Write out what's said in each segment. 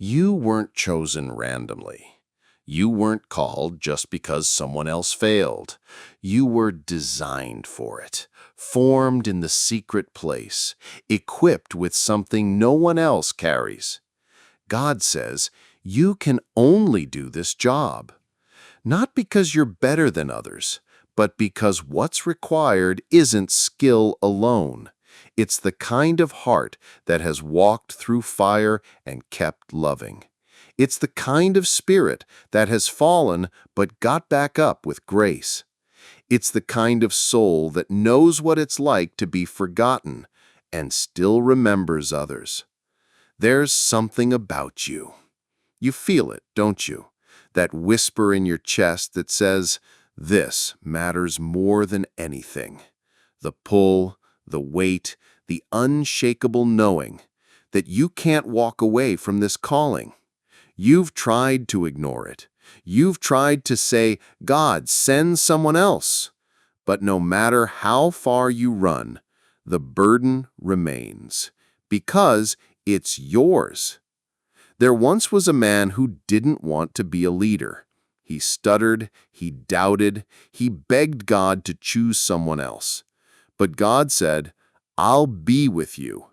You weren't chosen randomly. You weren't called just because someone else failed. You were designed for it, formed in the secret place, equipped with something no one else carries. God says, you can only do this job. Not because you're better than others, but because what's required isn't skill alone. It's the kind of heart that has walked through fire and kept loving. It's the kind of spirit that has fallen but got back up with grace. It's the kind of soul that knows what it's like to be forgotten and still remembers others. There's something about you. You feel it, don't you? That whisper in your chest that says, this matters more than anything. The pull, the weight, the unshakable knowing that you can't walk away from this calling. You've tried to ignore it. You've tried to say, God, send someone else. But no matter how far you run, the burden remains because it's yours. There once was a man who didn't want to be a leader. He stuttered, he doubted, he begged God to choose someone else. But God said, I'll be with you.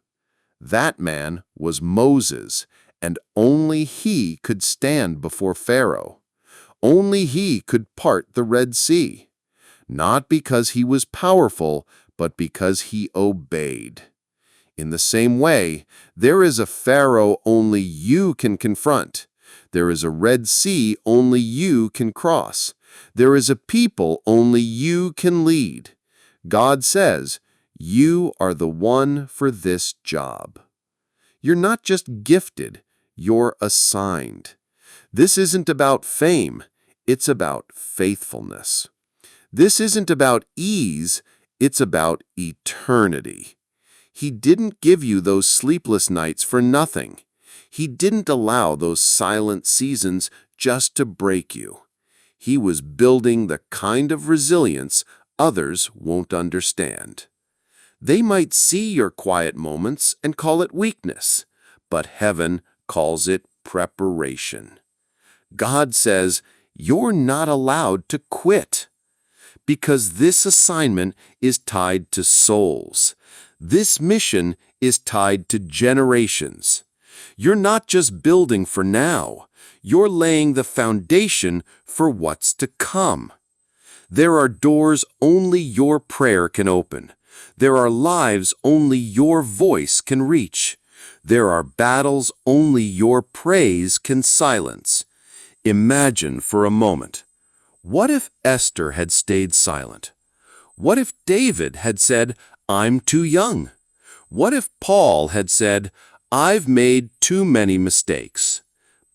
That man was Moses, and only he could stand before Pharaoh. Only he could part the Red Sea. Not because he was powerful, but because he obeyed. In the same way, there is a Pharaoh only you can confront. There is a Red Sea only you can cross. There is a people only you can lead. God says, you are the one for this job. You're not just gifted, you're assigned. This isn't about fame, it's about faithfulness. This isn't about ease, it's about eternity. He didn't give you those sleepless nights for nothing. He didn't allow those silent seasons just to break you. He was building the kind of resilience others won't understand. They might see your quiet moments and call it weakness, but heaven calls it preparation. God says, you're not allowed to quit. Because this assignment is tied to souls. This mission is tied to generations. You're not just building for now. You're laying the foundation for what's to come. There are doors only your prayer can open. There are lives only your voice can reach. There are battles only your praise can silence. Imagine for a moment. What if Esther had stayed silent? What if David had said, I'm too young? What if Paul had said, I've made too many mistakes?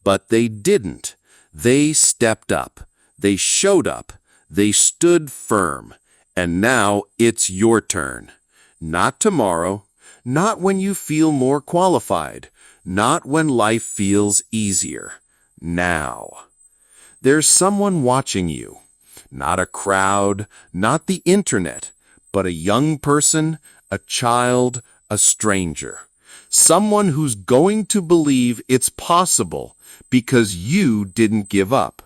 But they didn't. They stepped up. They showed up. They stood firm. And now it's your turn. Not tomorrow. Not when you feel more qualified. Not when life feels easier. Now. There's someone watching you. Not a crowd, not the internet, but a young person, a child, a stranger. Someone who's going to believe it's possible because you didn't give up.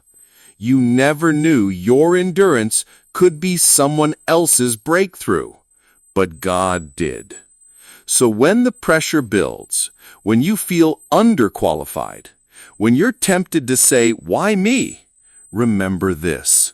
You never knew your endurance could be someone else's breakthrough, but God did. So when the pressure builds, when you feel underqualified, when you're tempted to say, why me? Remember this.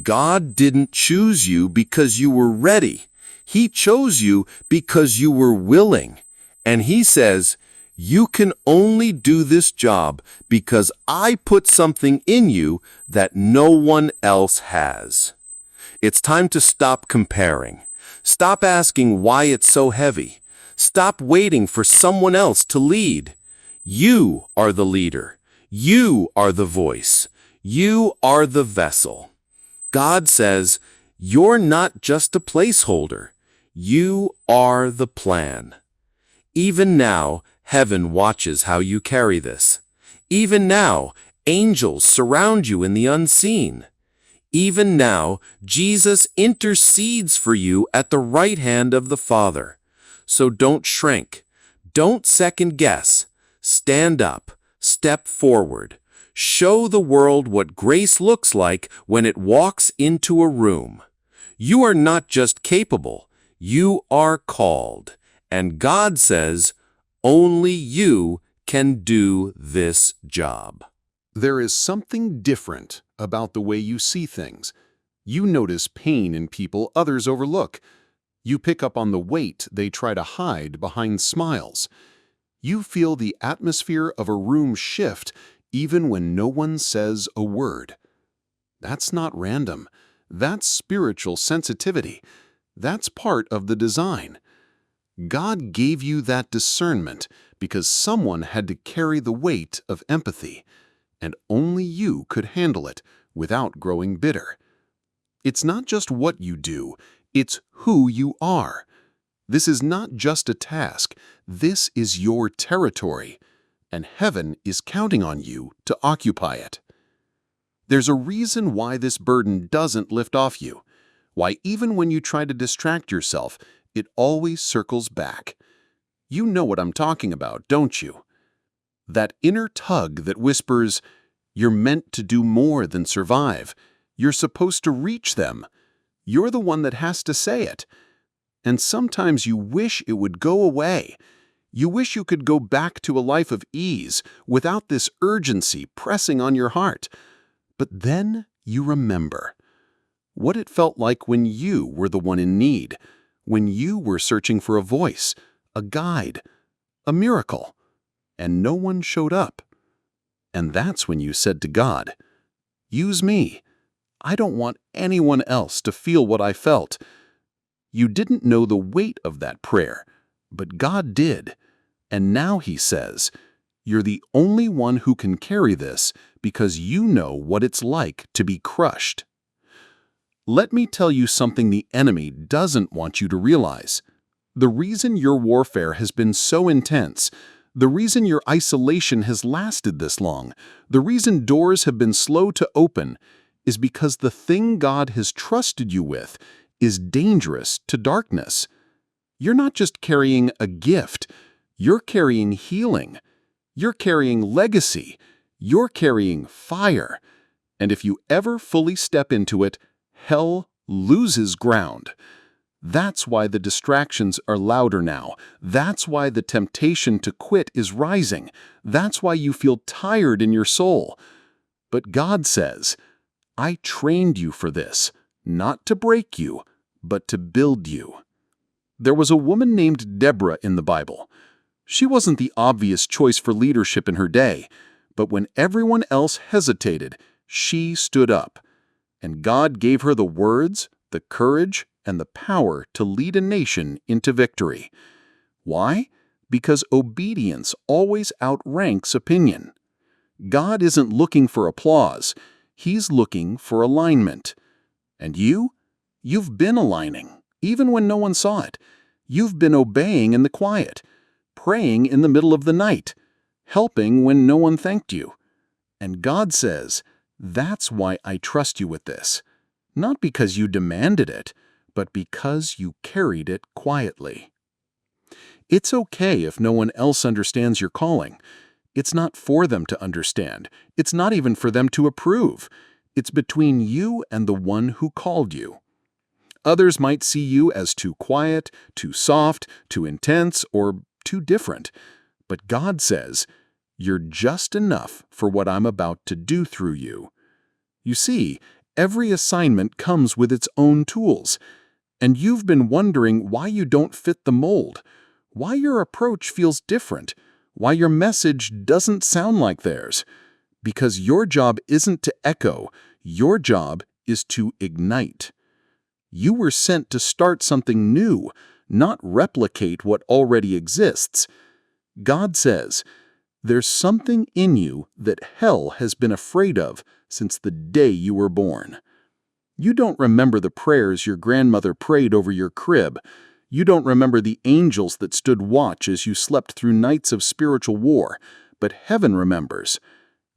God didn't choose you because you were ready. He chose you because you were willing. And He says, you can only do this job because I put something in you that no one else has. It's time to stop comparing. Stop asking why it's so heavy. Stop waiting for someone else to lead. You are the leader. You are the voice. You are the vessel. God says, you're not just a placeholder. You are the plan. Even now, heaven watches how you carry this. Even now, angels surround you in the unseen. Even now, Jesus intercedes for you at the right hand of the Father. So don't shrink. Don't second guess. Stand up. Stop step forward. Show the world what grace looks like when it walks into a room. You are not just capable, you are called. And God says, only you can do this job. There is something different about the way you see things. You notice pain in people others overlook. You pick up on the weight they try to hide behind smiles. You feel the atmosphere of a room shift even when no one says a word. That's not random. That's spiritual sensitivity. That's part of the design. God gave you that discernment because someone had to carry the weight of empathy, and only you could handle it without growing bitter. It's not just what you do, it's who you are. This is not just a task, this is your territory, and heaven is counting on you to occupy it. There's a reason why this burden doesn't lift off you, why even when you try to distract yourself, it always circles back. You know what I'm talking about, don't you? That inner tug that whispers, "You're meant to do more than survive. You're supposed to reach them." You're the one that has to say it. And sometimes you wish it would go away. You wish you could go back to a life of ease without this urgency pressing on your heart. But then you remember what it felt like when you were the one in need, when you were searching for a voice, a guide, a miracle, and no one showed up. And that's when you said to God, "Use me. I don't want anyone else to feel what I felt." You didn't know the weight of that prayer, but God did. And now He says, "You're the only one who can carry this because you know what it's like to be crushed." Let me tell you something the enemy doesn't want you to realize. The reason your warfare has been so intense, the reason your isolation has lasted this long, the reason doors have been slow to open, is because the thing God has trusted you with is dangerous to darkness. You're not just carrying a gift, you're carrying healing. You're carrying legacy. You're carrying fire. And if you ever fully step into it, hell loses ground. That's why the distractions are louder now. That's why the temptation to quit is rising. That's why you feel tired in your soul. But God says, "I trained you for this, not to break you, but to build you." There was a woman named Deborah in the Bible. She wasn't the obvious choice for leadership in her day, but when everyone else hesitated, she stood up. And God gave her the words, the courage, and the power to lead a nation into victory. Why? Because obedience always outranks opinion. God isn't looking for applause. He's looking for alignment. And you've been aligning, even when no one saw it. You've been obeying in the quiet, praying in the middle of the night, helping when no one thanked you. And God says, "That's why I trust you with this. Not because you demanded it, but because you carried it quietly." It's okay if no one else understands your calling. It's not for them to understand. It's not even for them to approve. It's between you and the one who called you. Others might see you as too quiet, too soft, too intense, or too different. But God says, "You're just enough for what I'm about to do through you." You see, every assignment comes with its own tools. And you've been wondering why you don't fit the mold, why your approach feels different, why your message doesn't sound like theirs. Because your job isn't to echo, your job is to ignite. You were sent to start something new, not replicate what already exists. God says, "There's something in you that hell has been afraid of since the day you were born." You don't remember the prayers your grandmother prayed over your crib. You don't remember the angels that stood watch as you slept through nights of spiritual war, but heaven remembers.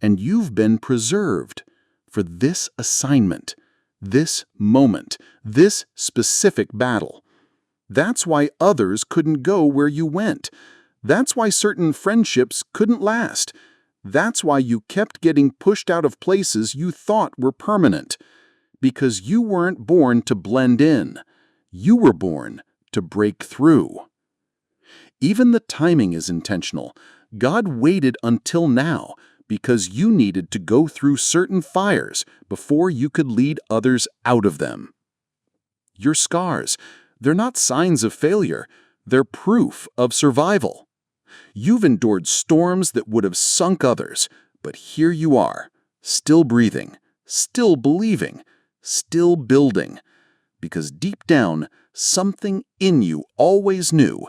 And you've been preserved for this assignment, this moment, this specific battle. That's why others couldn't go where you went. That's why certain friendships couldn't last. That's why you kept getting pushed out of places you thought were permanent. Because you weren't born to blend in. You were born to break through. Even the timing is intentional. God waited until now because you needed to go through certain fires before you could lead others out of them. Your scars, they're not signs of failure. They're proof of survival. You've endured storms that would have sunk others, but here you are, still breathing, still believing, still building. Because deep down, something in you always knew,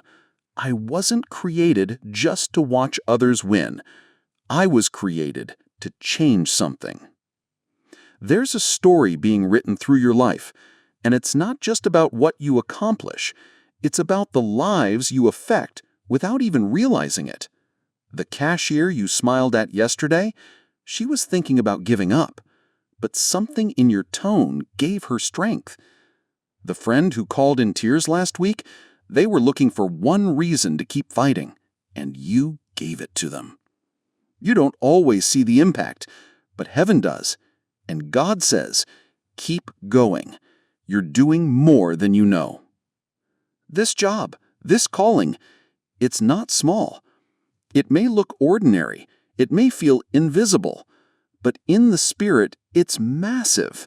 I wasn't created just to watch others win. I was created to change something. There's a story being written through your life, and it's not just about what you accomplish. It's about the lives you affect without even realizing it. The cashier you smiled at yesterday, she was thinking about giving up, but something in your tone gave her strength. The friend who called in tears last week, they were looking for one reason to keep fighting, and you gave it to them. You don't always see the impact, but heaven does, and God says, keep going. You're doing more than you know. This job, this calling, it's not small. It may look ordinary, it may feel invisible, but in the spirit, it's massive.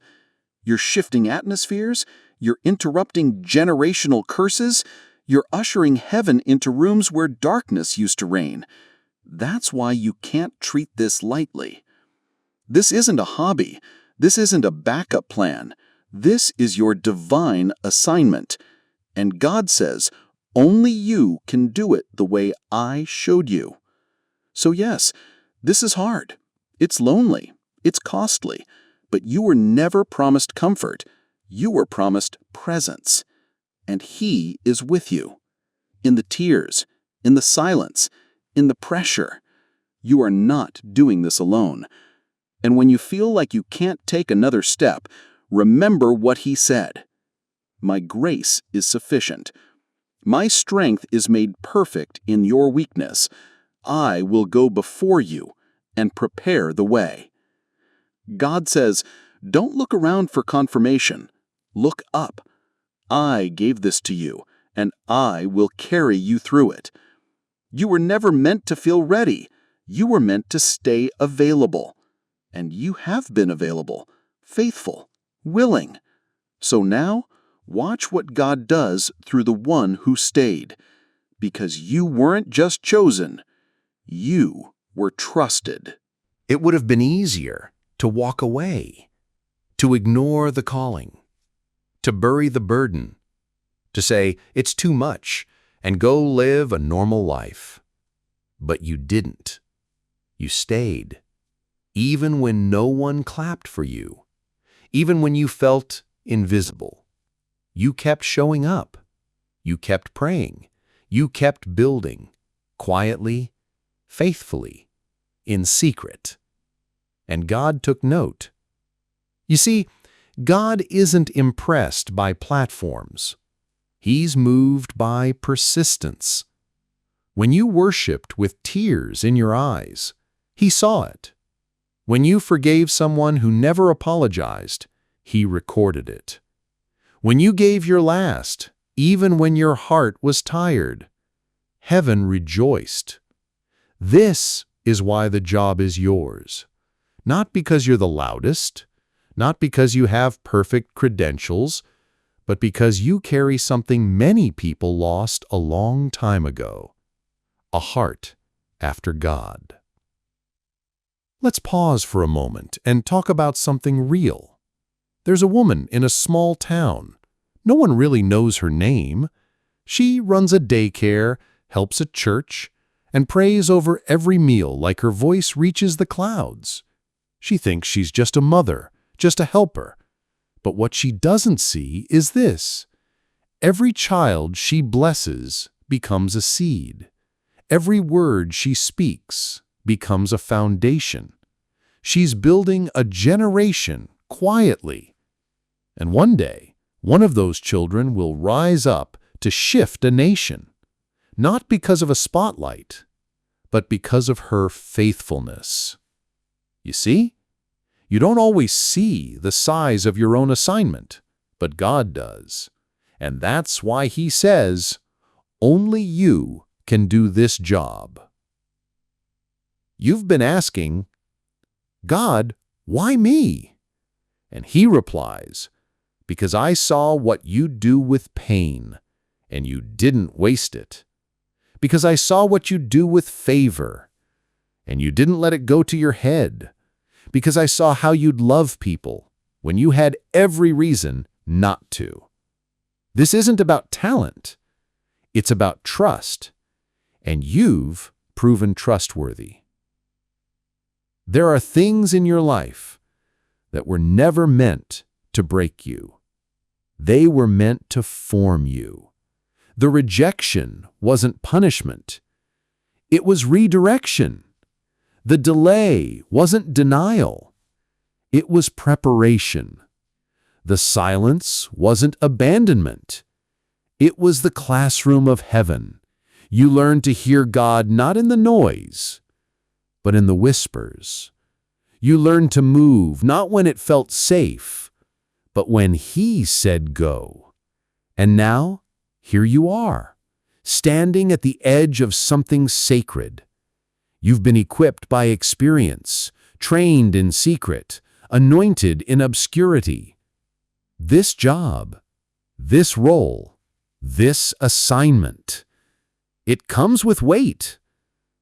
You're shifting atmospheres, you're interrupting generational curses, you're ushering heaven into rooms where darkness used to reign. That's why you can't treat this lightly. This isn't a hobby. This isn't a backup plan. This is your divine assignment. And God says, only you can do it the way I showed you. So yes, this is hard. It's lonely. It's costly. But you were never promised comfort. You were promised presence. And He is with you. In the tears, in the silence, in the pressure. You are not doing this alone. And when you feel like you can't take another step, remember what He said. My grace is sufficient. My strength is made perfect in your weakness. I will go before you and prepare the way. God says, don't look around for confirmation. Look up. I gave this to you, and I will carry you through it. You were never meant to feel ready. You were meant to stay available. And you have been available, faithful, willing. So now, watch what God does through the one who stayed. Because you weren't just chosen, you were trusted. It would have been easier to walk away, to ignore the calling, to bury the burden, to say it's too much and go live a normal life. But you didn't. You stayed, even when no one clapped for you, even when you felt invisible. You kept showing up. You kept praying. You kept building, quietly, faithfully, in secret. And God took note. You see, God isn't impressed by platforms. He's moved by persistence. When you worshiped with tears in your eyes, He saw it. When you forgave someone who never apologized, He recorded it. When you gave your last, even when your heart was tired, heaven rejoiced. This is why the job is yours. Not because you're the loudest, not because you have perfect credentials, but because you carry something many people lost a long time ago, a heart after God. Let's pause for a moment and talk about something real. There's a woman in a small town. No one really knows her name. She runs a daycare, helps at church, and prays over every meal like her voice reaches the clouds. She thinks she's just a mother, just a helper. But what she doesn't see is this. Every child she blesses becomes a seed. Every word she speaks becomes a foundation. She's building a generation quietly. And one day, one of those children will rise up to shift a nation. Not because of a spotlight, but because of her faithfulness. You see? You don't always see the size of your own assignment, but God does. And that's why He says, only you can do this job. You've been asking, God, why me? And He replies, because I saw what you do with pain, and you didn't waste it. Because I saw what you do with favor, and you didn't let it go to your head. Because I saw how you'd love people when you had every reason not to. This isn't about talent. It's about trust, and you've proven trustworthy. There are things in your life that were never meant to break you. They were meant to form you. The rejection wasn't punishment. It was redirection. The delay wasn't denial. It was preparation. The silence wasn't abandonment. It was the classroom of heaven. You learned to hear God not in the noise, but in the whispers. You learned to move not when it felt safe, but when He said go. And now, here you are, standing at the edge of something sacred. You've been equipped by experience, trained in secret, anointed in obscurity. This job, this role, this assignment, it comes with weight.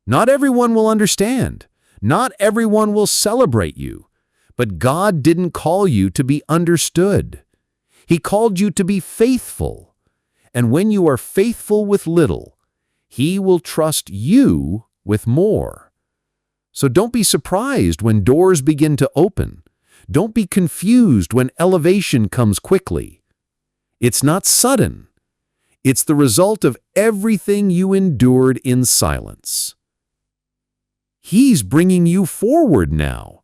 Not everyone will understand. Not everyone will celebrate you. But God didn't call you to be understood. He called you to be faithful. And when you are faithful with little, He will trust you with more. So don't be surprised when doors begin to open. Don't be confused when elevation comes quickly. It's not sudden. It's the result of everything you endured in silence. He's bringing you forward now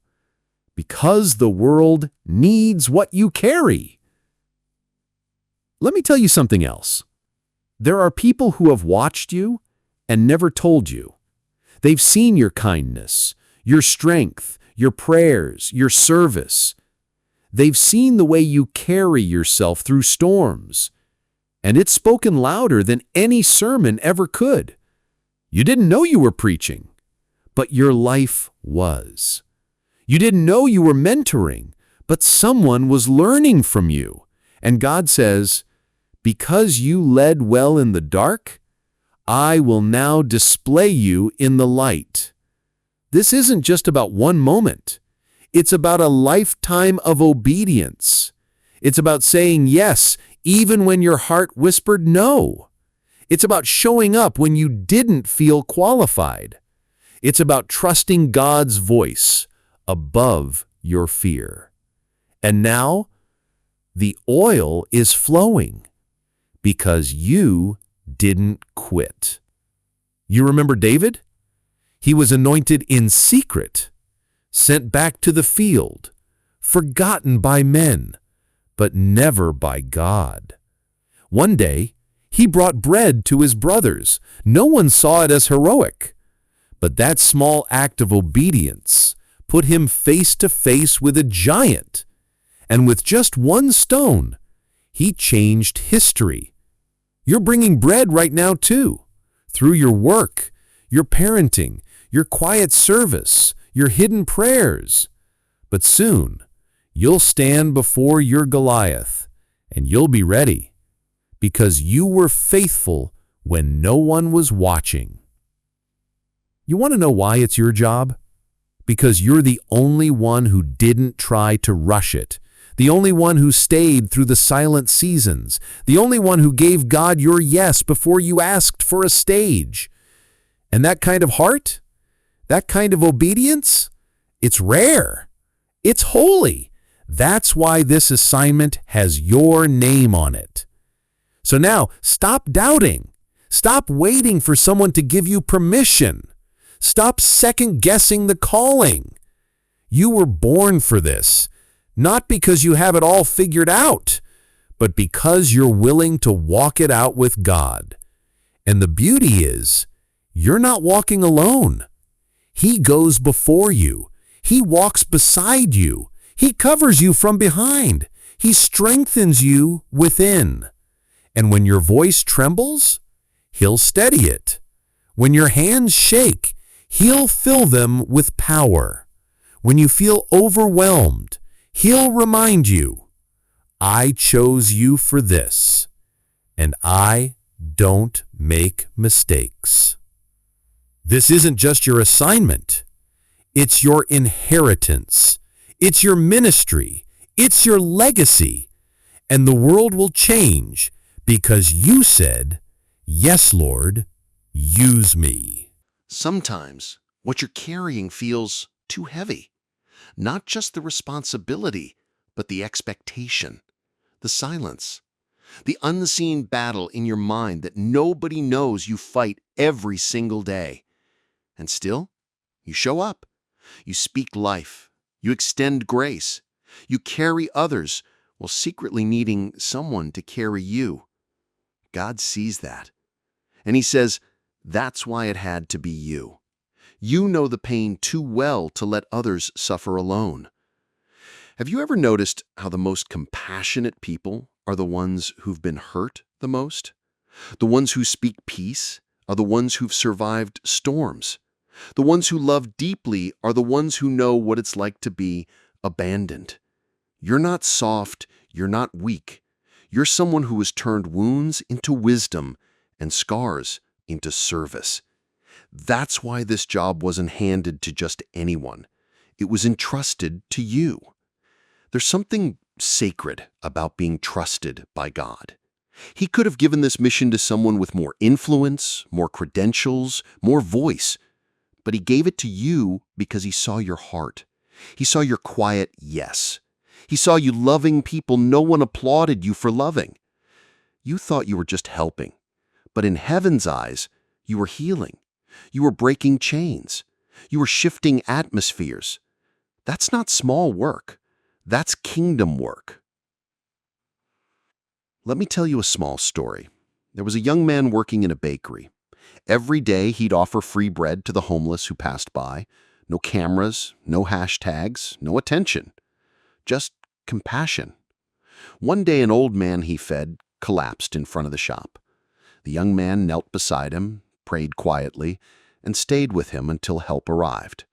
because the world needs what you carry. Let me tell you something else. There are people who have watched you and never told you. They've seen your kindness, your strength, your prayers, your service. They've seen the way you carry yourself through storms, and it's spoken louder than any sermon ever could. You didn't know you were preaching, but your life was. You didn't know you were mentoring, but someone was learning from you. And God says, because you led well in the dark, I will now display you in the light. This isn't just about one moment. It's about a lifetime of obedience. It's about saying yes, even when your heart whispered no. It's about showing up when you didn't feel qualified. It's about trusting God's voice above your fear. And now, the oil is flowing because you didn't quit. You remember David? He was anointed in secret, sent back to the field, forgotten by men, but never by God. One day, he brought bread to his brothers. No one saw it as heroic, but that small act of obedience put him face to face with a giant. And with just one stone, he changed history. You're bringing bread right now too, through your work, your parenting, your quiet service, your hidden prayers. But soon, you'll stand before your Goliath, and you'll be ready, because you were faithful when no one was watching. You want to know why it's your job? Because you're the only one who didn't try to rush it, the only one who stayed through the silent seasons, the only one who gave God your yes before you asked for a stage. And that kind of heart, that kind of obedience, it's rare. It's holy. That's why this assignment has your name on it. So now, stop doubting. Stop waiting for someone to give you permission. Stop second-guessing the calling. You were born for this, not because you have it all figured out, but because you're willing to walk it out with God. And the beauty is, You're not walking alone. He goes before you. He walks beside you. He covers you from behind. He strengthens you within. And when your voice trembles, He'll steady it. When your hands shake, He'll fill them with power. When you feel overwhelmed, He'll remind you, I chose you for this, and I don't make mistakes. This isn't just your assignment. It's your inheritance. It's your ministry. It's your legacy. And the world will change because you said, yes, Lord, use me. Sometimes what you're carrying feels too heavy. Not just the responsibility, but the expectation, the silence, the unseen battle in your mind that nobody knows you fight every single day. And still, you show up. You speak life. You extend grace. You carry others while secretly needing someone to carry you. God sees that. And He says, that's why it had to be you. You know the pain too well to let others suffer alone. Have you ever noticed how the most compassionate people are the ones who've been hurt the most? The ones who speak peace are the ones who've survived storms. The ones who love deeply are the ones who know what it's like to be abandoned. You're not soft, you're not weak. You're someone who has turned wounds into wisdom and scars into service. That's why this job wasn't handed to just anyone. It was entrusted to you. There's something sacred about being trusted by God. He could have given this mission to someone with more influence, more credentials, more voice, but He gave it to you because He saw your heart. He saw your quiet yes. He saw you loving people no one applauded you for loving. You thought you were just helping, but in heaven's eyes, you were healing. You were breaking chains. You were shifting atmospheres. That's not small work. That's kingdom work. Let me tell you a small story. There was a young man working in a bakery. Every day he'd offer free bread to the homeless who passed by. No cameras, no hashtags, no attention. Just compassion. One day an old man he fed collapsed in front of the shop. The young man knelt beside him, prayed quietly, and stayed with him until help arrived.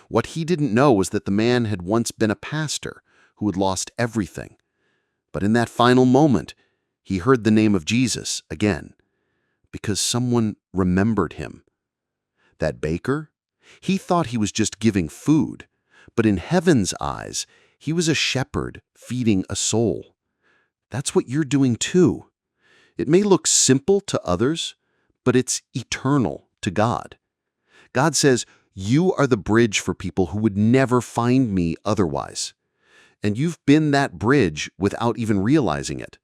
What he didn't know was that the man had once been a pastor who had lost everything. But in that final moment, he heard the name of Jesus again, because someone remembered him. That baker? He thought he was just giving food, but in heaven's eyes, he was a shepherd feeding a soul. That's what you're doing too. It may look simple to others, but it's eternal to God. God says, you are the bridge for people who would never find me otherwise. And you've been that bridge without even realizing it.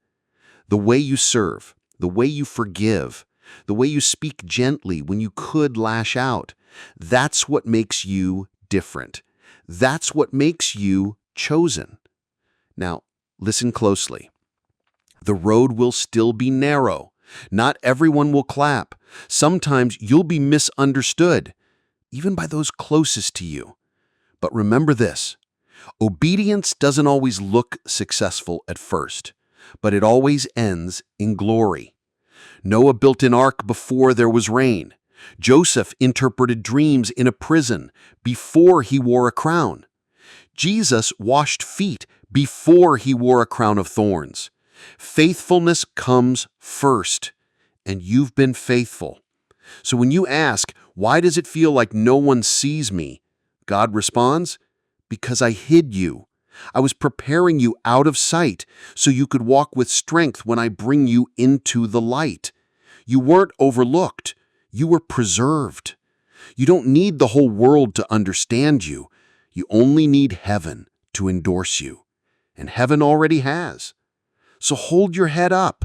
The way you serve, the way you forgive, the way you speak gently when you could lash out, that's what makes you different. That's what makes you chosen. Now, listen closely. The road will still be narrow. Not everyone will clap. Sometimes you'll be misunderstood, even by those closest to you. But remember this, obedience doesn't always look successful at first, but it always ends in glory. Noah built an ark before there was rain. Joseph interpreted dreams in a prison before he wore a crown. Jesus washed feet before he wore a crown of thorns. Faithfulness comes first, and you've been faithful. So when you ask, why does it feel like no one sees me? God responds, because I hid you. I was preparing you out of sight so you could walk with strength when I bring you into the light. You weren't overlooked. You were preserved. You don't need the whole world to understand you. You only need heaven to endorse you. And heaven already has. So hold your head up.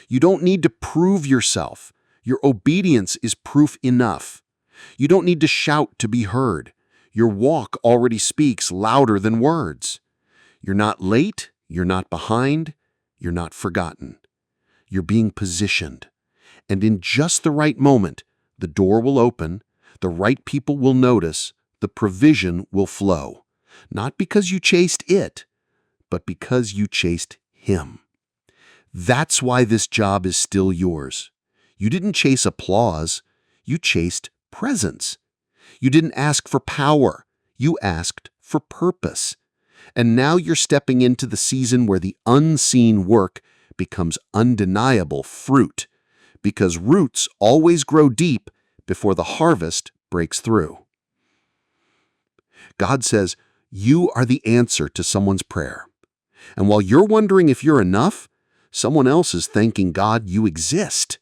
You don't need to prove yourself. Your obedience is proof enough. You don't need to shout to be heard. Your walk already speaks louder than words. You're not late, you're not behind, you're not forgotten. You're being positioned. And in just the right moment, The door will open, the right people will notice, the provision will flow. Not because you chased it, but because you chased Him. That's why this job is still yours. You didn't chase applause, you chased presence. You didn't ask for power, you asked for purpose. And now you're stepping into the season where the unseen work becomes undeniable fruit, because roots always grow deep before the harvest breaks through. God says, you are the answer to someone's prayer. And while you're wondering if you're enough, someone else is thanking God you exist.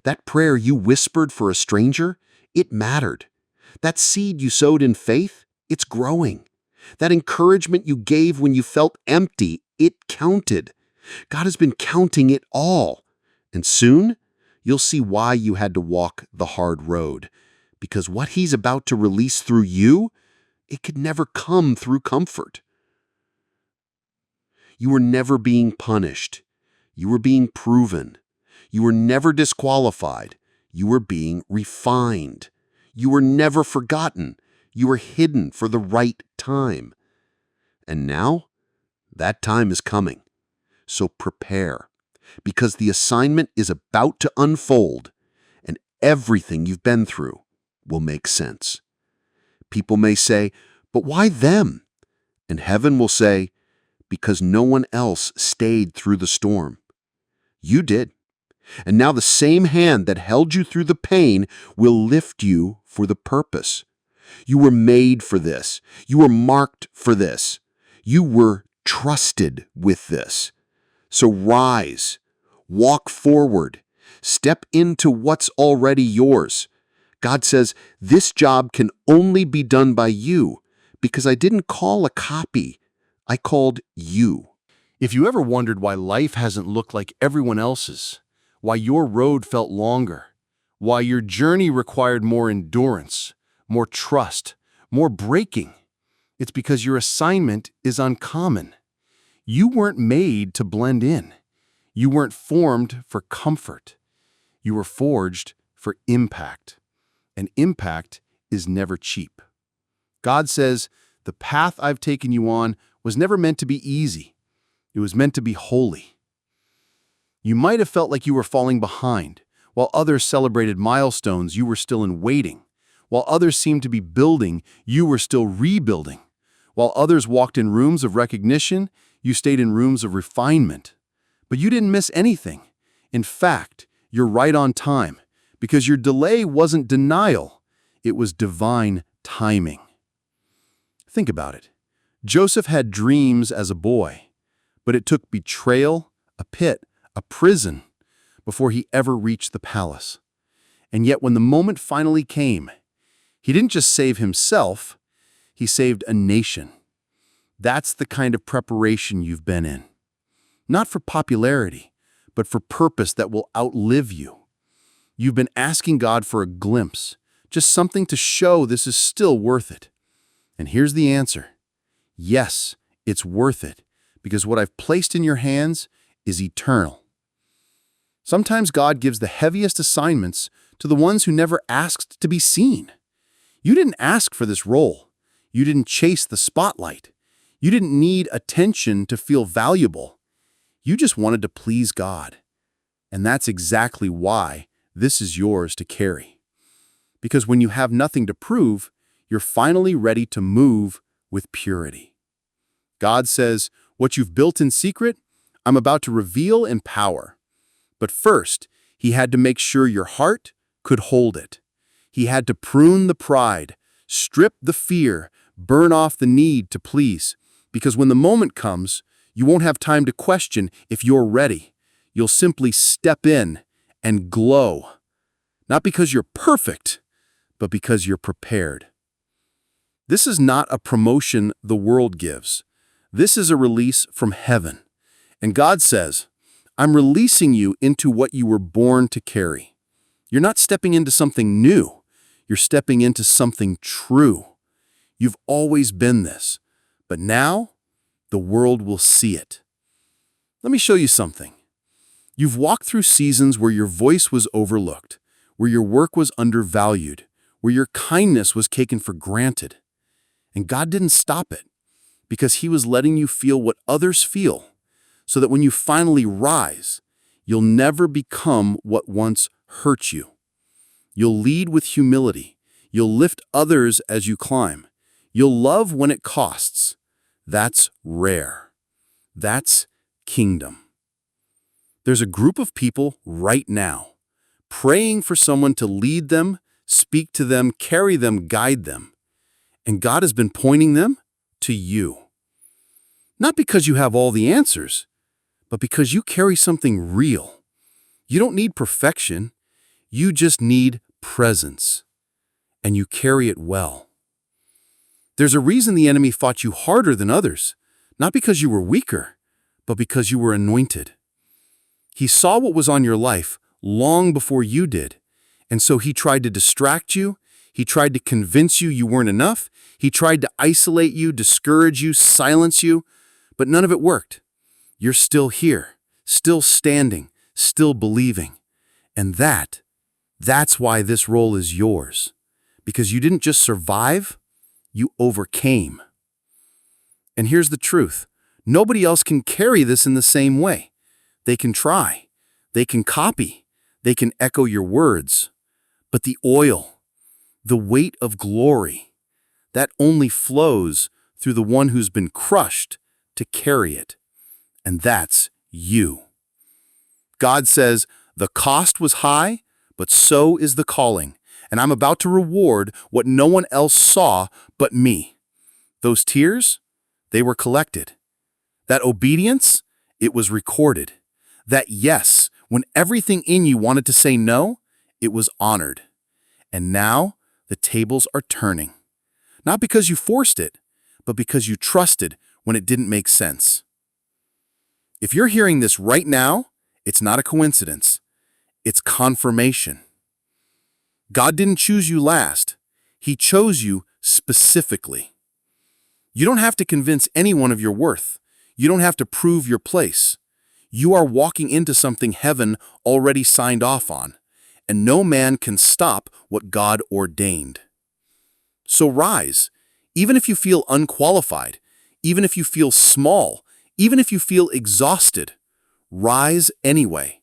That prayer you whispered for a stranger, it mattered. That seed you sowed in faith, it's growing. That encouragement you gave when you felt empty, it counted. God has been counting it all. And soon, you'll see why you had to walk the hard road. Because what He's about to release through you, it could never come through comfort. You were never being punished. You were being proven. You were never disqualified. You were being refined. You were never forgotten. You were hidden for the right time. And now, that time is coming. So prepare, because the assignment is about to unfold, and everything you've been through will make sense. People may say, but why them? And heaven will say, because no one else stayed through the storm. You did. And now the same hand that held you through the pain will lift you for the purpose. You were made for this. You were marked for this. You were trusted with this. So rise, walk forward, step into what's already yours. God says, this job can only be done by you because I didn't call a copy. I called you. If you ever wondered why life hasn't looked like everyone else's, why your road felt longer, why your journey required more endurance, more trust, more breaking, it's because your assignment is uncommon. You weren't made to blend in. You weren't formed for comfort. You were forged for impact. And impact is never cheap. God says, the path I've taken you on was never meant to be easy. It was meant to be holy. You might have felt like you were falling behind. While others celebrated milestones, you were still in waiting. While others seemed to be building, you were still rebuilding. While others walked in rooms of recognition, you stayed in rooms of refinement. But you didn't miss anything. In fact, you're right on time, because your delay wasn't denial. It was divine timing. Think about it. Joseph had dreams as a boy, but it took betrayal, a pit, a prison, before he ever reached the palace. And yet when the moment finally came, he didn't just save himself, he saved a nation. That's the kind of preparation you've been in. Not for popularity, but for purpose that will outlive you. You've been asking God for a glimpse, just something to show this is still worth it. And here's the answer. Yes, it's worth it, because what I've placed in your hands is eternal. Sometimes God gives the heaviest assignments to the ones who never asked to be seen. You didn't ask for this role. You didn't chase the spotlight. You didn't need attention to feel valuable. You just wanted to please God. And that's exactly why this is yours to carry. Because when you have nothing to prove, you're finally ready to move with purity. God says, what you've built in secret, I'm about to reveal in power. But first, He had to make sure your heart could hold it. He had to prune the pride, strip the fear, burn off the need to please. Because when the moment comes, you won't have time to question if you're ready. You'll simply step in and glow. Not because you're perfect, but because you're prepared. This is not a promotion the world gives. This is a release from heaven. And God says, I'm releasing you into what you were born to carry. You're not stepping into something new. You're stepping into something true. You've always been this, but now the world will see it. Let me show you something. You've walked through seasons where your voice was overlooked, where your work was undervalued, where your kindness was taken for granted. And God didn't stop it, because He was letting you feel what others feel, so that when you finally rise, you'll never become what once hurt you. You'll lead with humility. You'll lift others as you climb. You'll love when it costs. That's rare. That's kingdom. There's a group of people right now, praying for someone to lead them, speak to them, carry them, guide them. And God has been pointing them to you. Not because you have all the answers, but because you carry something real. You don't need perfection. You just need presence. And you carry it well. There's a reason the enemy fought you harder than others, not because you were weaker, but because you were anointed. He saw what was on your life long before you did, and so he tried to distract you. He tried to convince you you weren't enough. He tried to isolate you, discourage you, silence you, but none of it worked. You're still here, still standing, still believing. And that's why this role is yours. Because you didn't just survive, you overcame. And here's the truth. Nobody else can carry this in the same way. They can try. They can copy. They can echo your words. But the oil, the weight of glory, that only flows through the one who's been crushed to carry it. And that's you. God says, the cost was high, but so is the calling. And I'm about to reward what no one else saw but me. Those tears, they were collected. That obedience, it was recorded. That yes, when everything in you wanted to say no, it was honored. And now the tables are turning. Not because you forced it, but because you trusted when it didn't make sense. If you're hearing this right now, it's not a coincidence. It's confirmation. God didn't choose you last. He chose you specifically. You don't have to convince anyone of your worth. You don't have to prove your place. You are walking into something heaven already signed off on, and no man can stop what God ordained. So rise, even if you feel unqualified, even if you feel small, even if you feel exhausted. Rise anyway,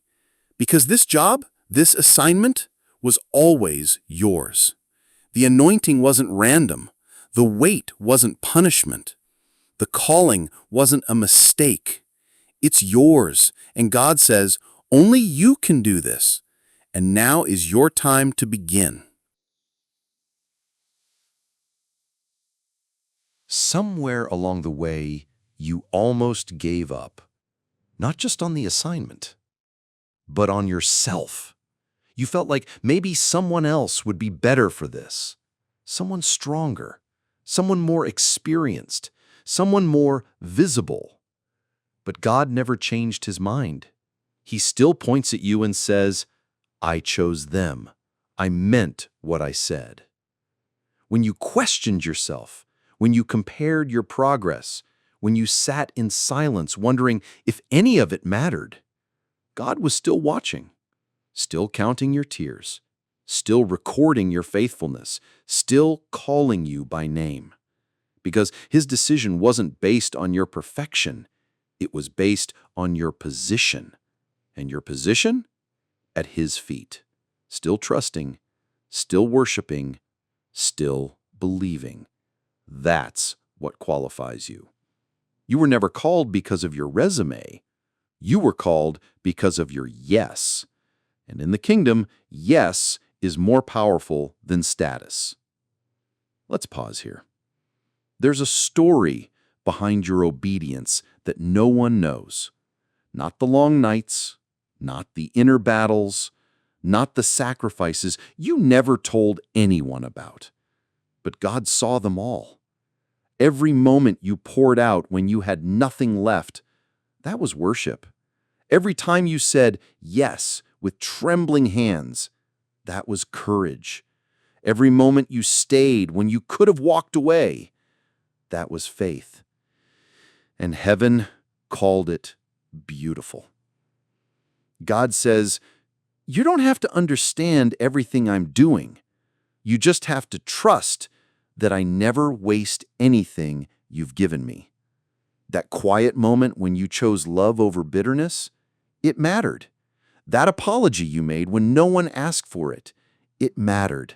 because this job, this assignment, was always yours. The anointing wasn't random. The weight wasn't punishment. The calling wasn't a mistake. It's yours, and God says, only you can do this. And now is your time to begin. Somewhere along the way, you almost gave up. Not just on the assignment, but on yourself. You felt like maybe someone else would be better for this. Someone stronger, someone more experienced, someone more visible. But God never changed His mind. He still points at you and says, I chose them. I meant what I said. When you questioned yourself, when you compared your progress, when you sat in silence wondering if any of it mattered, God was still watching, still counting your tears, still recording your faithfulness, still calling you by name. Because His decision wasn't based on your perfection, it was based on your position. And your position? At His feet, still trusting, still worshiping, still believing. That's what qualifies you. You were never called because of your resume. You were called because of your yes. And in the kingdom, yes is more powerful than status. Let's pause here. There's a story behind your obedience that no one knows. Not the long nights, not the inner battles, not the sacrifices you never told anyone about. But God saw them all. Every moment you poured out when you had nothing left, that was worship. Every time you said yes with trembling hands, that was courage. Every moment you stayed when you could have walked away, that was faith. And heaven called it beautiful. God says, You don't have to understand everything I'm doing. You just have to trust that I never waste anything you've given me. That quiet moment when you chose love over bitterness, it mattered. That apology you made when no one asked for it, it mattered.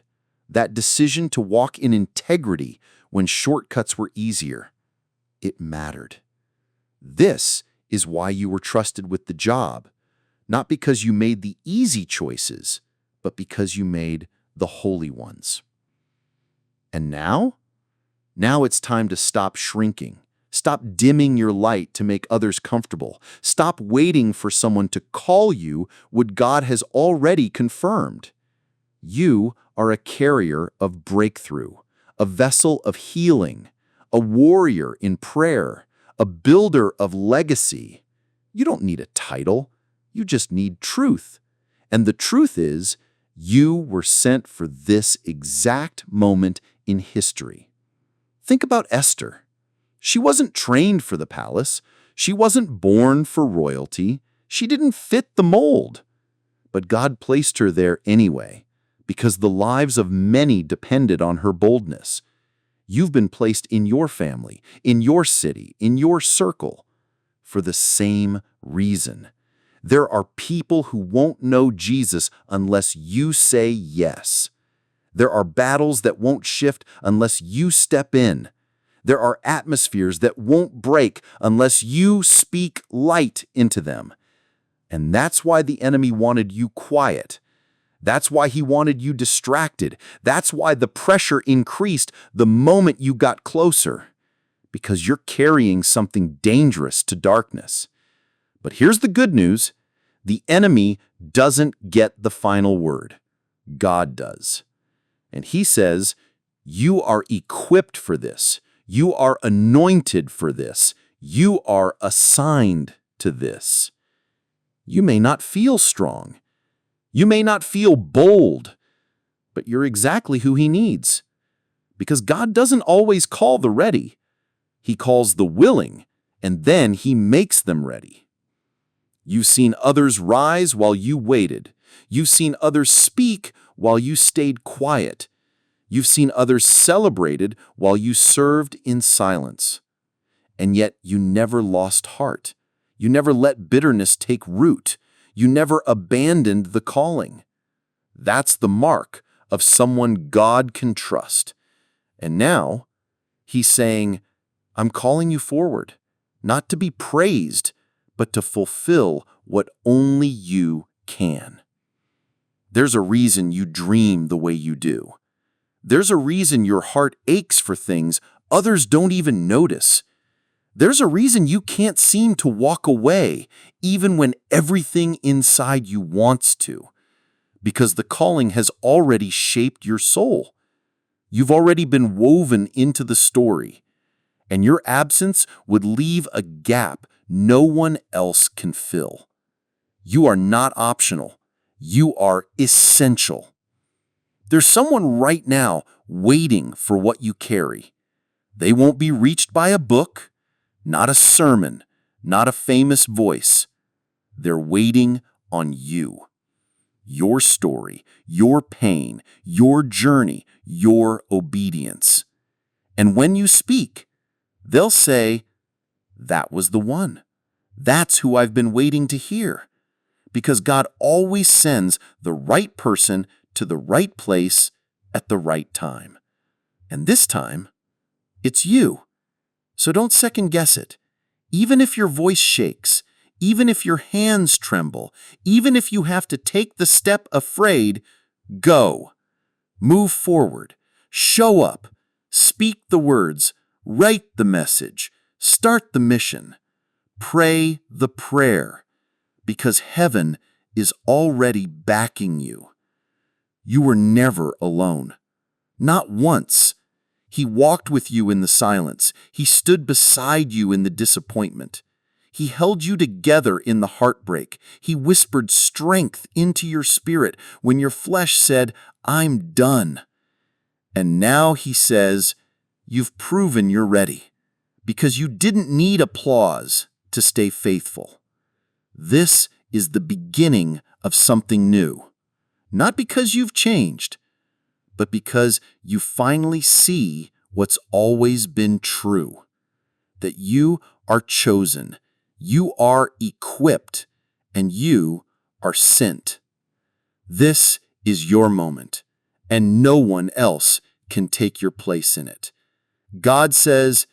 That decision to walk in integrity when shortcuts were easier, it mattered. This is why you were trusted with the job, not because you made the easy choices, but because you made the holy ones. And now? Now it's time to stop shrinking. Stop dimming your light to make others comfortable. Stop waiting for someone to call you what God has already confirmed. You are a carrier of breakthrough, a vessel of healing, a warrior in prayer, a builder of legacy. You don't need a title. You just need truth. And the truth is, you were sent for this exact moment in history. Think about Esther. She wasn't trained for the palace. She wasn't born for royalty. She didn't fit the mold. But God placed her there anyway, because the lives of many depended on her boldness. You've been placed in your family, in your city, in your circle, for the same reason. There are people who won't know Jesus unless you say yes. There are battles that won't shift unless you step in. There are atmospheres that won't break unless you speak light into them. And that's why the enemy wanted you quiet. That's why he wanted you distracted. That's why the pressure increased the moment you got closer. Because you're carrying something dangerous to darkness. But here's the good news. The enemy doesn't get the final word. God does. And he says, you are equipped for this. You are anointed for this. You are assigned to this. You may not feel strong. You may not feel bold, but you're exactly who he needs. Because God doesn't always call the ready. He calls the willing, and then he makes them ready. You've seen others rise while you waited. You've seen others speak while you stayed quiet. You've seen others celebrated while you served in silence. And yet you never lost heart. You never let bitterness take root. You never abandoned the calling. That's the mark of someone God can trust. And now, he's saying, I'm calling you forward, not to be praised, but to fulfill what only you can. There's a reason you dream the way you do. There's a reason your heart aches for things others don't even notice. There's a reason you can't seem to walk away, even when everything inside you wants to. Because the calling has already shaped your soul. You've already been woven into the story, and your absence would leave a gap no one else can fill. You are not optional. You are essential. There's someone right now waiting for what you carry. They won't be reached by a book, not a sermon, not a famous voice. They're waiting on you. Your story, your pain, your journey, your obedience. And when you speak, they'll say, that was the one. That's who I've been waiting to hear. Because God always sends the right person to the right place at the right time. And this time, it's you. So don't second guess it. Even if your voice shakes, even if your hands tremble, even if you have to take the step afraid, go. Move forward. Show up. Speak the words. Write the message. Start the mission. Pray the prayer. Because heaven is already backing you. You were never alone. Not once. He walked with you in the silence. He stood beside you in the disappointment. He held you together in the heartbreak. He whispered strength into your spirit when your flesh said, I'm done. And now he says, you've proven you're ready, because you didn't need applause to stay faithful. This is the beginning of something new. Not because you've changed, but because you finally see what's always been true. That you are chosen, you are equipped, and you are sent. This is your moment, and no one else can take your place in it. God says,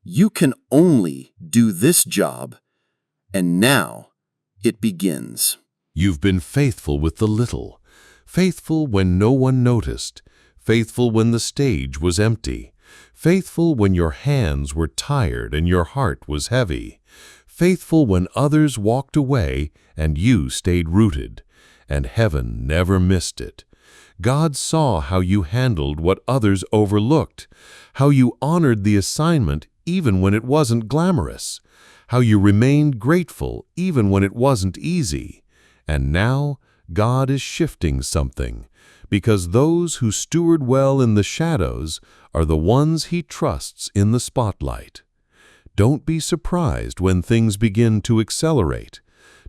you can only do this job, and now it begins. You've been faithful with the little, faithful when no one noticed, faithful when the stage was empty, faithful when your hands were tired and your heart was heavy, faithful when others walked away and you stayed rooted, and heaven never missed it. God saw how you handled what others overlooked, how you honored the assignment even when it wasn't glamorous, how you remained grateful even when it wasn't easy. And now God is shifting something, because those who steward well in the shadows are the ones He trusts in the spotlight. Don't be surprised when things begin to accelerate.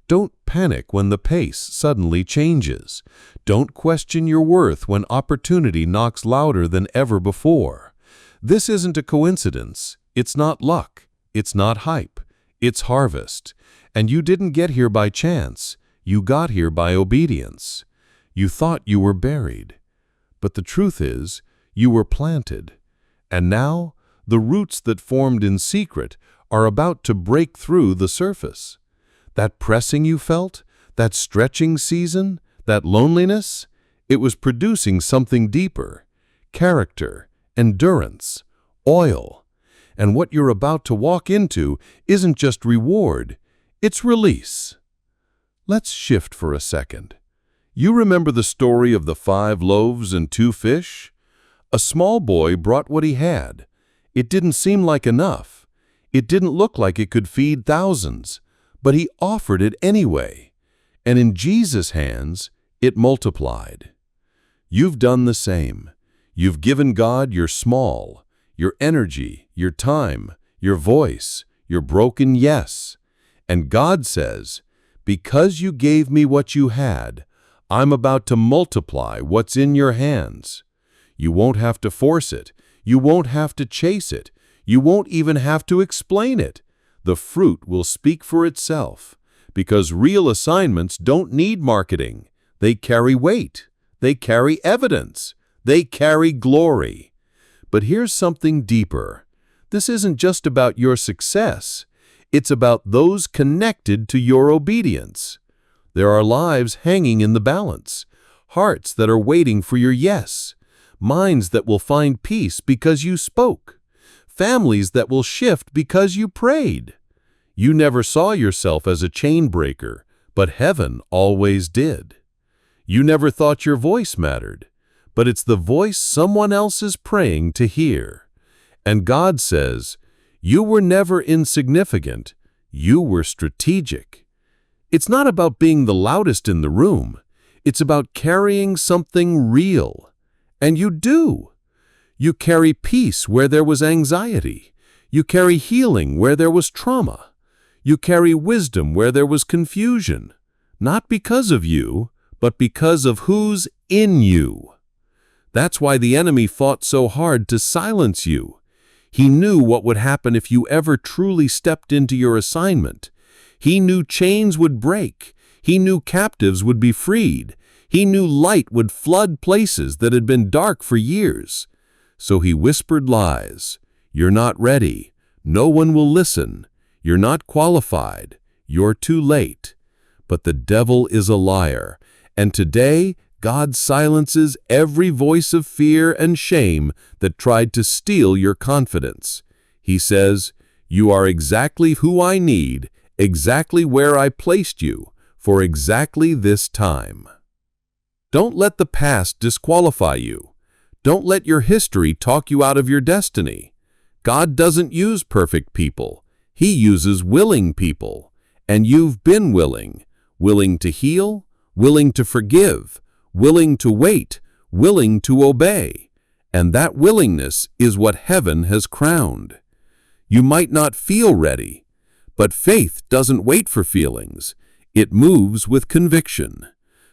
Don't panic when the pace suddenly changes. Don't question your worth when opportunity knocks louder than ever before. This isn't a coincidence. It's not luck. It's not hype. It's harvest. And you didn't get here by chance. You got here by obedience. You thought you were buried. But the truth is, you were planted. And now, the roots that formed in secret are about to break through the surface. That pressing you felt, that stretching season, that loneliness, it was producing something deeper: character, endurance, oil. And what you're about to walk into isn't just reward, it's release. Let's shift for a second. You remember the story of the 5 loaves and 2 fish? A small boy brought what he had. It didn't seem like enough. It didn't look like it could feed thousands, but he offered it anyway. And in Jesus' hands, it multiplied. You've done the same. You've given God your small, your energy, your time, your voice, your broken yes. And God says, because you gave me what you had, I'm about to multiply what's in your hands. You won't have to force it. You won't have to chase it. You won't even have to explain it. The fruit will speak for itself, because real assignments don't need marketing. They carry weight. They carry evidence. They carry glory. But here's something deeper. This isn't just about your success. It's about those connected to your obedience. There are lives hanging in the balance, hearts that are waiting for your yes, minds that will find peace because you spoke, families that will shift because you prayed. You never saw yourself as a chain breaker, but heaven always did. You never thought your voice mattered, but it's the voice someone else is praying to hear. And God says, you were never insignificant, you were strategic. It's not about being the loudest in the room. It's about carrying something real. And you do. You carry peace where there was anxiety. You carry healing where there was trauma. You carry wisdom where there was confusion. Not because of you, but because of who's in you. That's why the enemy fought so hard to silence you. He knew what would happen if you ever truly stepped into your assignment. He knew chains would break. He knew captives would be freed. He knew light would flood places that had been dark for years. So he whispered lies. You're not ready. No one will listen. You're not qualified. You're too late. But the devil is a liar. And today, God silences every voice of fear and shame that tried to steal your confidence. He says, you are exactly who I need, exactly where I placed you, for exactly this time. Don't let the past disqualify you. Don't let your history talk you out of your destiny. God doesn't use perfect people. He uses willing people. And you've been willing. Willing to heal, willing to forgive, willing to wait, willing to obey. And that willingness is what heaven has crowned. You might not feel ready, but faith doesn't wait for feelings. It moves with conviction.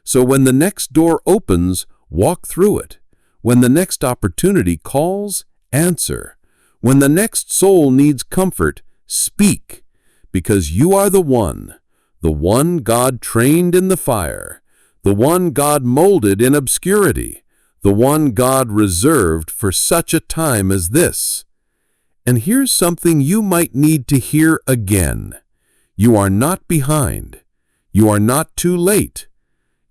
So when the next door opens, walk through it. When the next opportunity calls, answer. When the next soul needs comfort, speak, because you are the one God trained in the fire, the one God molded in obscurity, the one God reserved for such a time as this. And here's something you might need to hear again. You are not behind. You are not too late.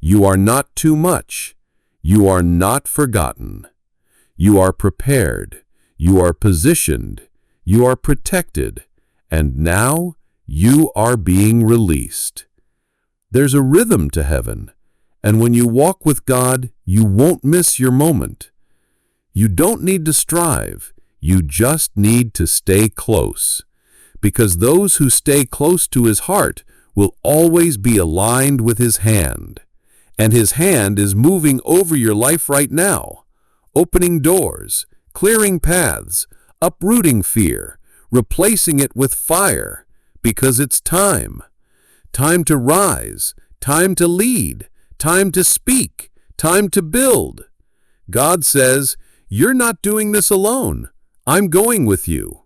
You are not too much. You are not forgotten. You are prepared. You are positioned. You are protected. And now you are being released. There's a rhythm to heaven, and when you walk with God, you won't miss your moment. You don't need to strive. You just need to stay close, because those who stay close to His heart will always be aligned with His hand. And His hand is moving over your life right now, opening doors, clearing paths, uprooting fear, replacing it with fire, because it's time. Time to rise, time to lead, time to speak, time to build. God says, "You're not doing this alone. I'm going with you."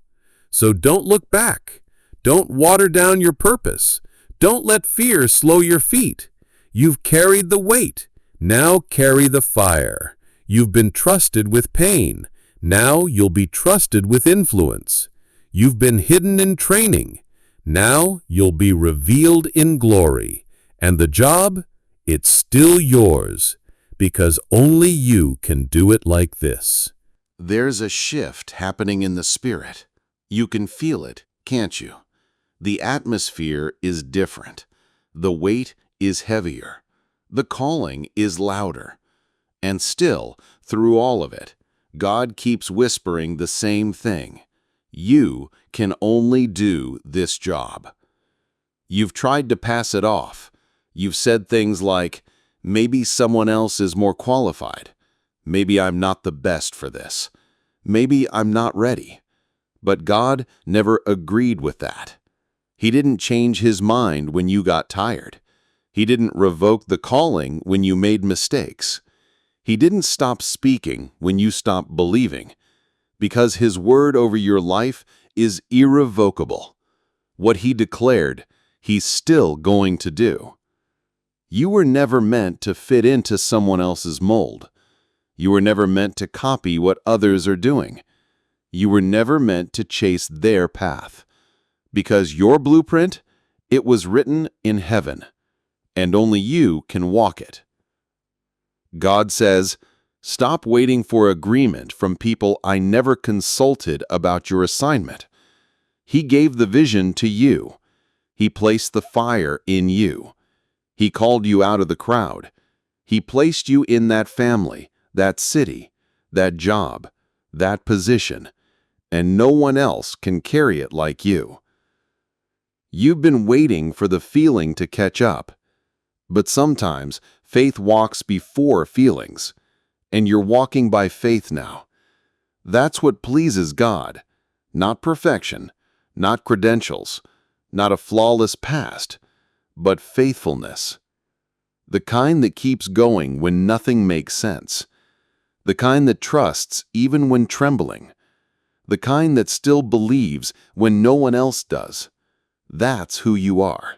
So don't look back. Don't water down your purpose. Don't let fear slow your feet. You've carried the weight. Now carry the fire. You've been trusted with pain. Now you'll be trusted with influence. You've been hidden in training. Now you'll be revealed in glory. And the job? It's still yours, because only you can do it like this. There's a shift happening in the spirit. You can feel it, can't you? The atmosphere is different. The weight is heavier. The calling is louder. And still, through all of it, God keeps whispering the same thing. You can only do this job. You've tried to pass it off. You've said things like, maybe someone else is more qualified. Maybe I'm not the best for this. Maybe I'm not ready. But God never agreed with that. He didn't change His mind when you got tired. He didn't revoke the calling when you made mistakes. He didn't stop speaking when you stopped believing, because His word over your life is irrevocable. What He declared, He's still going to do. You were never meant to fit into someone else's mold. You were never meant to copy what others are doing. You were never meant to chase their path. Because your blueprint, it was written in heaven, and only you can walk it. God says, "Stop waiting for agreement from people I never consulted about your assignment." He gave the vision to you. He placed the fire in you. He called you out of the crowd. He placed you in that family, that city, that job, that position, and no one else can carry it like you. You've been waiting for the feeling to catch up, but sometimes faith walks before feelings, and you're walking by faith now. That's what pleases God, not perfection, not credentials, not a flawless past, but faithfulness. The kind that keeps going when nothing makes sense. The kind that trusts even when trembling. The kind that still believes when no one else does. That's who you are.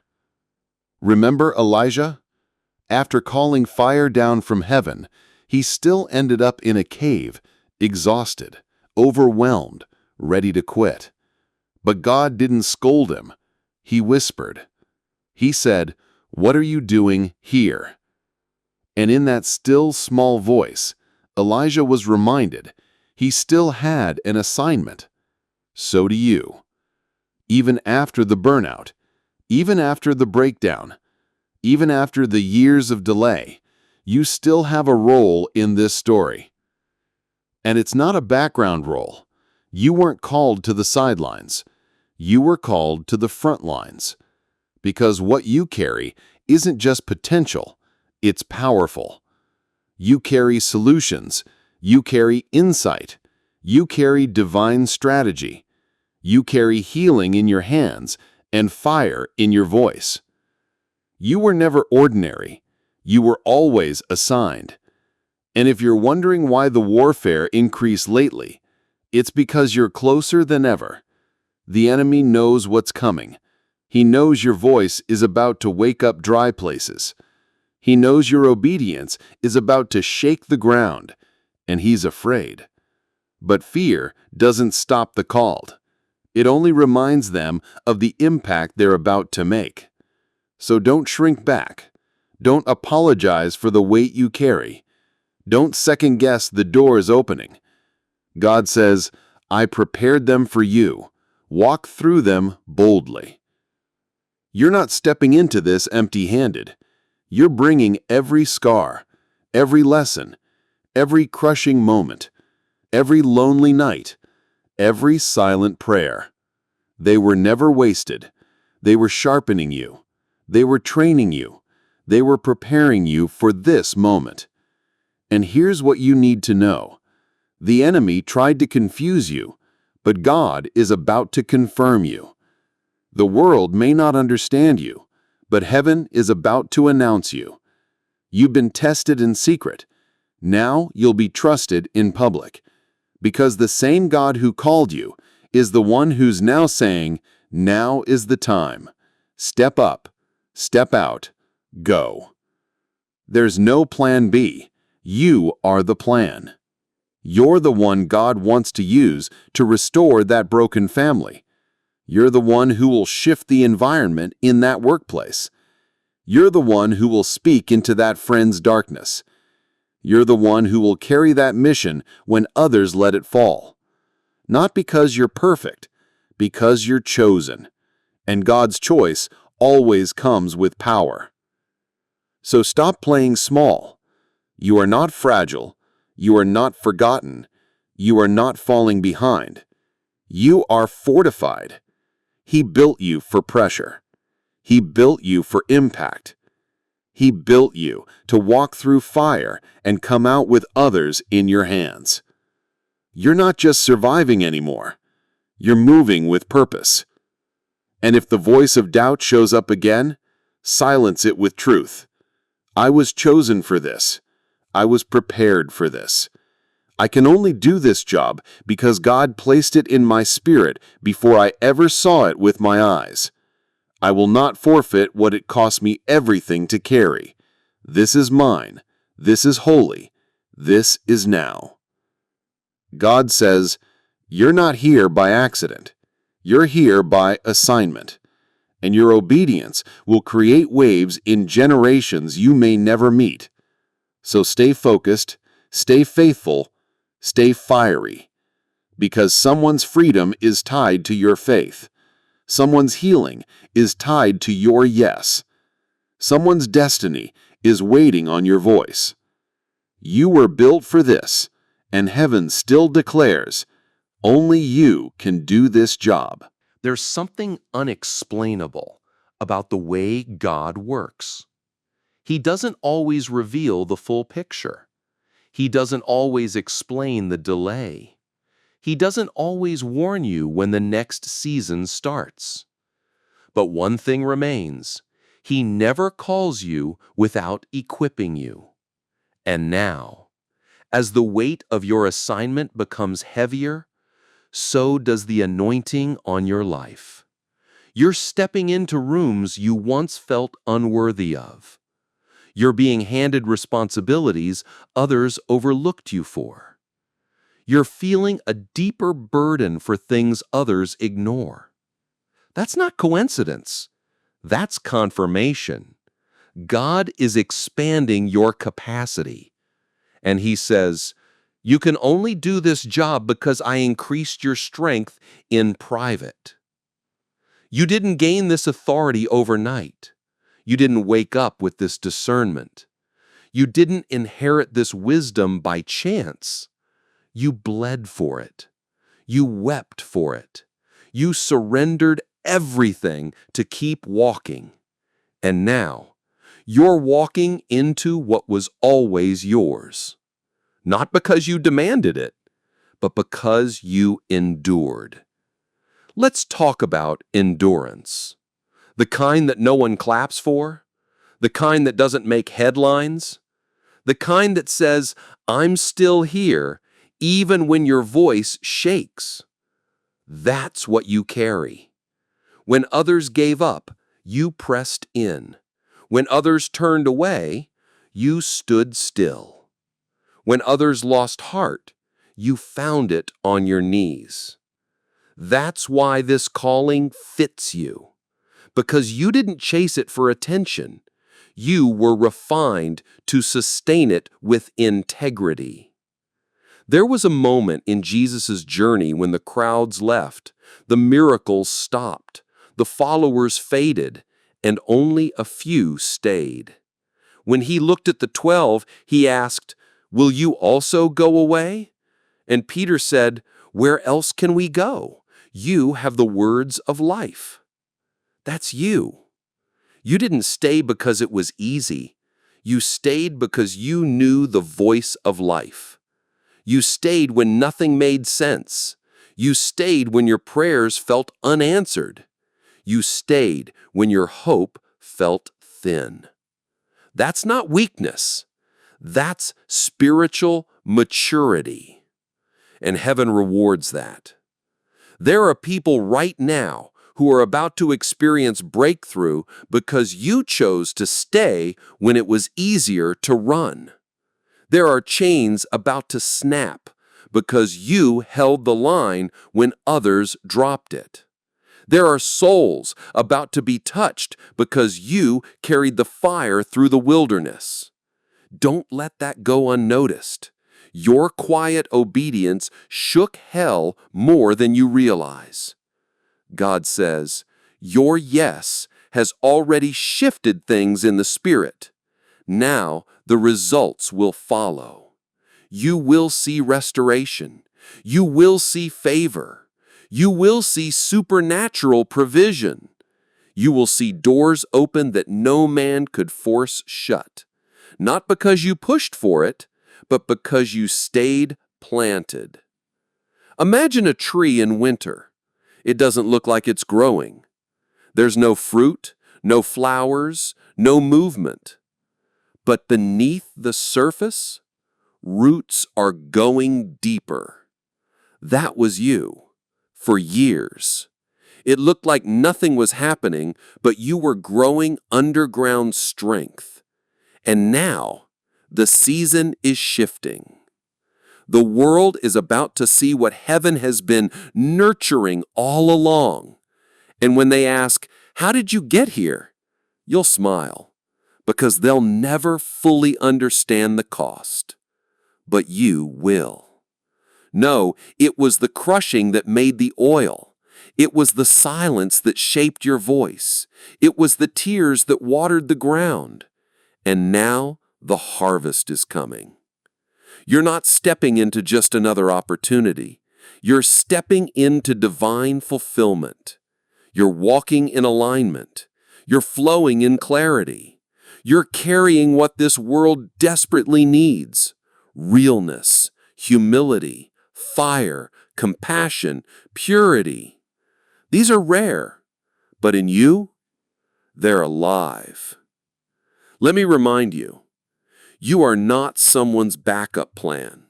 Remember Elijah? After calling fire down from heaven, he still ended up in a cave, exhausted, overwhelmed, ready to quit. But God didn't scold him. He whispered. He said, "What are you doing here?" And in that still small voice, Elijah was reminded he still had an assignment. So do you. Even after the burnout, even after the breakdown, even after the years of delay, you still have a role in this story. And it's not a background role. You weren't called to the sidelines. You were called to the front lines. Because what you carry isn't just potential, it's powerful. You carry solutions. You carry insight. You carry divine strategy. You carry healing in your hands and fire in your voice. You were never ordinary. You were always assigned. And if you're wondering why the warfare increased lately, it's because you're closer than ever. The enemy knows what's coming. He knows your voice is about to wake up dry places. He knows your obedience is about to shake the ground, and he's afraid. But fear doesn't stop the called. It only reminds them of the impact they're about to make. So don't shrink back. Don't apologize for the weight you carry. Don't second-guess the doors opening. God says, I prepared them for you. Walk through them boldly. You're not stepping into this empty-handed. You're bringing every scar, every lesson, every crushing moment, every lonely night, every silent prayer. They were never wasted. They were sharpening you. They were training you. They were preparing you for this moment. And here's what you need to know. The enemy tried to confuse you, but God is about to confirm you. The world may not understand you, but heaven is about to announce you. You've been tested in secret. Now you'll be trusted in public. Because the same God who called you is the one who's now saying, now is the time. Step up, step out, go. There's no plan B. You are the plan. You're the one God wants to use to restore that broken family. You're the one who will shift the environment in that workplace. You're the one who will speak into that friend's darkness. You're the one who will carry that mission when others let it fall. Not because you're perfect, because you're chosen. And God's choice always comes with power. So stop playing small. You are not fragile. You are not forgotten. You are not falling behind. You are fortified. He built you for pressure. He built you for impact. He built you to walk through fire and come out with others in your hands. You're not just surviving anymore. You're moving with purpose. And if the voice of doubt shows up again, silence it with truth. I was chosen for this. I was prepared for this. I can only do this job because God placed it in my spirit before I ever saw it with my eyes. I will not forfeit what it cost me everything to carry. This is mine. This is holy. This is now. God says, you're not here by accident. You're here by assignment. And your obedience will create waves in generations you may never meet. So stay focused, stay faithful, stay fiery. Because someone's freedom is tied to your faith. Someone's healing is tied to your yes. Someone's destiny is waiting on your voice. You were built for this, and heaven still declares, only you can do this job. There's something unexplainable about the way God works. He doesn't always reveal the full picture. He doesn't always explain the delay. He doesn't always warn you when the next season starts. But one thing remains. He never calls you without equipping you. And now, as the weight of your assignment becomes heavier, so does the anointing on your life. You're stepping into rooms you once felt unworthy of. You're being handed responsibilities others overlooked you for. You're feeling a deeper burden for things others ignore. That's not coincidence. That's confirmation. God is expanding your capacity. And He says, you can only do this job because I increased your strength in private. You didn't gain this authority overnight. You didn't wake up with this discernment. You didn't inherit this wisdom by chance. You bled for it. You wept for it. You surrendered everything to keep walking. And now, you're walking into what was always yours. Not because you demanded it, but because you endured. Let's talk about endurance. The kind that no one claps for, The kind that doesn't make headlines? The kind that says, "I'm still here," even when your voice shakes. That's what you carry. When others gave up, you pressed in. When others turned away, you stood still. When others lost heart, you found it on your knees. That's why this calling fits you. Because you didn't chase it for attention. You were refined to sustain it with integrity. There was a moment in Jesus' journey when the crowds left, the miracles stopped, the followers faded, and only a few stayed. When he looked at the 12, he asked, "Will you also go away?" And Peter said, "Where else can we go? You have the words of life." That's you. You didn't stay because it was easy. You stayed because you knew the voice of life. You stayed when nothing made sense. You stayed when your prayers felt unanswered. You stayed when your hope felt thin. That's not weakness. That's spiritual maturity. And heaven rewards that. There are people right now who are about to experience breakthrough because you chose to stay when it was easier to run. There are chains about to snap because you held the line when others dropped it. There are souls about to be touched because you carried the fire through the wilderness. Don't let that go unnoticed. Your quiet obedience shook hell more than you realize. God says, your yes has already shifted things in the spirit. Now the results will follow. You will see restoration. You will see favor. You will see supernatural provision. You will see doors open that no man could force shut. Not because you pushed for it, but because you stayed planted. Imagine a tree in winter. It doesn't look like it's growing. There's no fruit, no flowers, no movement. But beneath the surface, roots are going deeper. That was you, for years. It looked like nothing was happening, but you were growing underground strength. And now, the season is shifting. The world is about to see what heaven has been nurturing all along. And when they ask, "How did you get here?" you'll smile, because they'll never fully understand the cost. But you will. No, it was the crushing that made the oil. It was the silence that shaped your voice. It was the tears that watered the ground. And now the harvest is coming. You're not stepping into just another opportunity. You're stepping into divine fulfillment. You're walking in alignment. You're flowing in clarity. You're carrying what this world desperately needs: realness, humility, fire, compassion, purity. These are rare, but in you, they're alive. Let me remind you, you are not someone's backup plan.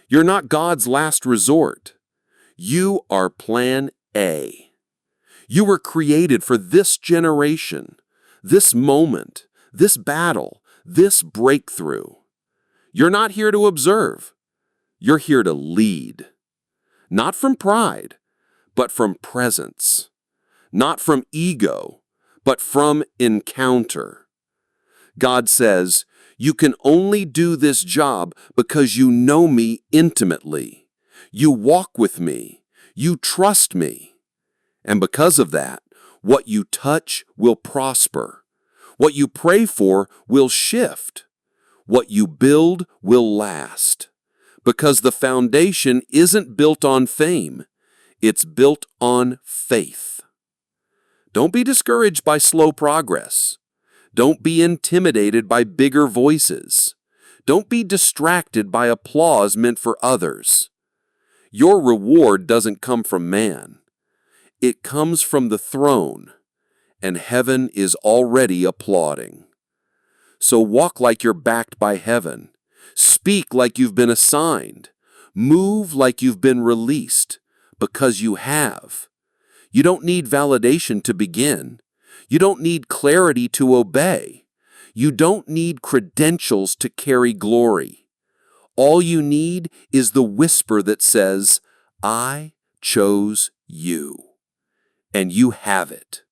You're not God's last resort. You are Plan A. You were created for this generation, this moment, this battle, this breakthrough. You're not here to observe. You're here to lead. Not from pride, but from presence. Not from ego, but from encounter. God says, you can only do this job because you know me intimately. You walk with me. You trust me. And because of that, what you touch will prosper. What you pray for will shift. What you build will last. Because the foundation isn't built on fame. It's built on faith. Don't be discouraged by slow progress. Don't be intimidated by bigger voices. Don't be distracted by applause meant for others. Your reward doesn't come from man. It comes from the throne, and heaven is already applauding. So walk like you're backed by heaven. Speak like you've been assigned. Move like you've been released, because you have. You don't need validation to begin. You don't need clarity to obey. You don't need credentials to carry glory. All you need is the whisper that says, I chose you. And you have it.